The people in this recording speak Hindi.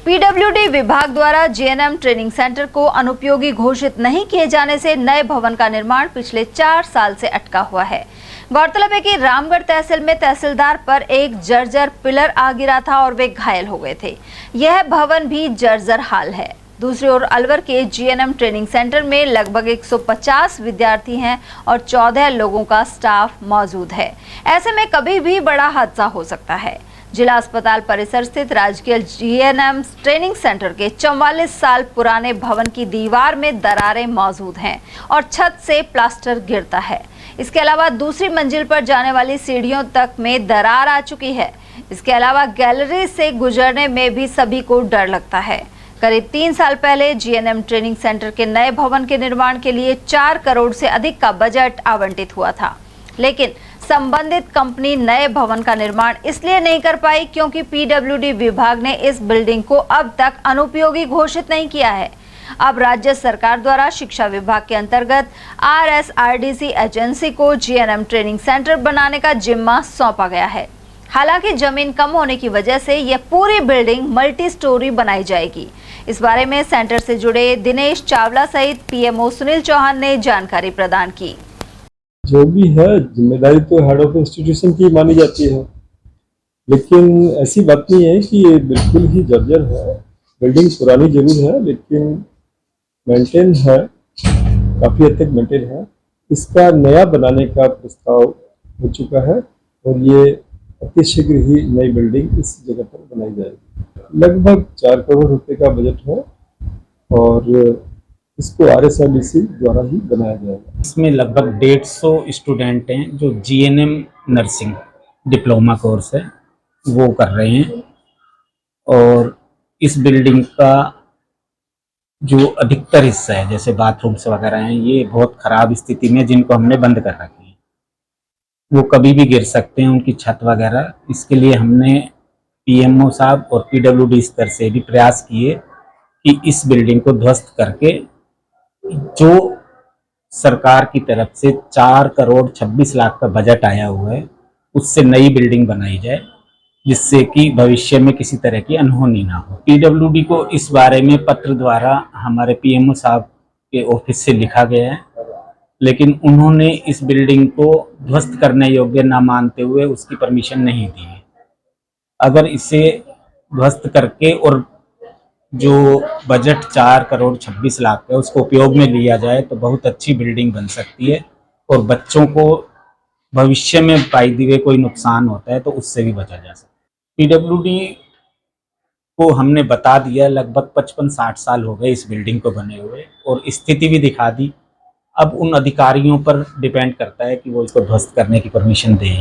पीडब्ल्यूडी विभाग द्वारा जीएनएम ट्रेनिंग सेंटर को अनुपयोगी घोषित नहीं किए जाने से नए भवन का निर्माण पिछले 4 साल से अटका हुआ है। गौरतलब है कि रामगढ़ तहसील में तहसीलदार पर एक जर्जर पिलर आ गिरा था और वे घायल हो गए थे। यह भवन भी जर्जर हाल है। दूसरी ओर अलवर के जीएनएम ट्रेनिंग सेंटर में लगभग 150 विद्यार्थी हैं और 14 लोगों का स्टाफ मौजूद है। ऐसे में कभी भी बड़ा हादसा हो सकता है। जिला अस्पताल परिसर स्थित राजकीय जीएनएम ट्रेनिंग सेंटर के 44 साल पुराने भवन की दीवार में दरारें मौजूद हैं और छत से प्लास्टर गिरता है। इसके अलावा दूसरी मंजिल पर जाने वाली सीढ़ियों तक में दरार आ चुकी है। इसके अलावा गैलरी से गुजरने में भी सभी को डर लगता है। करीब 3 साल पहले जीएनएम ट्रेनिंग सेंटर के नए भवन के निर्माण के लिए 4 करोड़ से अधिक का बजट आवंटित हुआ था, लेकिन संबंधित कंपनी नए भवन का निर्माण इसलिए नहीं कर पाई क्योंकि पीडब्ल्यूडी विभाग ने इस बिल्डिंग को अब तक अनुपयोगी घोषित नहीं किया है। अब राज्य सरकार द्वारा शिक्षा विभाग के अंतर्गत आरएसआरडीसी एजेंसी को जीएनएम ट्रेनिंग सेंटर बनाने का जिम्मा सौंपा गया है। हालांकि जमीन कम होने की वजह से यह पूरी बिल्डिंग मल्टी स्टोरी बनाई जाएगी। इस बारे में सेंटर से जुड़े दिनेश चावला सहित पीएमओ सुनील चौहान ने जानकारी प्रदान की। जो भी है जिम्मेदारी तो हेड ऑफ इंस्टीट्यूशन की मानी जाती है, लेकिन ऐसी बात नहीं है कि ये बिल्कुल ही जर्जर है। बिल्डिंग पुरानी जरूर है लेकिन मेंटेन है, काफ़ी हद तक मेंटेन है। इसका नया बनाने का प्रस्ताव हो चुका है और ये अति शीघ्र ही नई बिल्डिंग इस जगह पर बनाई जाएगी। लगभग 4 करोड़ रुपए का बजट है और इसको आरएसआरडीसी द्वारा ही बनाया जाएगा। इसमें लगभग 150 स्टूडेंट हैं जो जीएनएम नर्सिंग डिप्लोमा कोर्स है वो कर रहे हैं और इस बिल्डिंग का जो अधिकतर हिस्सा है जैसे बाथरूम्स वगैरह हैं ये बहुत ख़राब स्थिति में, जिनको हमने बंद कर रखे हैं। वो कभी भी गिर सकते हैं, उनकी छत वगैरह। इसके लिए हमने पीएमओ साहब और पीडब्ल्यूडी स्तर से भी प्रयास किए कि इस बिल्डिंग को ध्वस्त करके जो सरकार की तरफ से 4 करोड़ 26 लाख का बजट आया हुआ है उससे नई बिल्डिंग बनाई जाए, जिससे कि भविष्य में किसी तरह की अनहोनी ना हो। पीडब्ल्यूडी को इस बारे में पत्र द्वारा हमारे पीएमओ साहब के ऑफिस से लिखा गया है, लेकिन उन्होंने इस बिल्डिंग को ध्वस्त करने योग्य ना मानते हुए उसकी परमिशन नहीं दी है। अगर इसे ध्वस्त करके और जो बजट 4 करोड़ 26 लाख है उसको उपयोग में लिया जाए तो बहुत अच्छी बिल्डिंग बन सकती है और बच्चों को भविष्य में पाई हुए कोई नुकसान होता है तो उससे भी बचा जा सकता है। पीडब्ल्यूडी को हमने बता दिया, लगभग 55-60 साल हो गए इस बिल्डिंग को बने हुए और स्थिति भी दिखा दी। अब उन अधिकारियों पर डिपेंड करता है कि वो इसको ध्वस्त करने की परमिशन दें।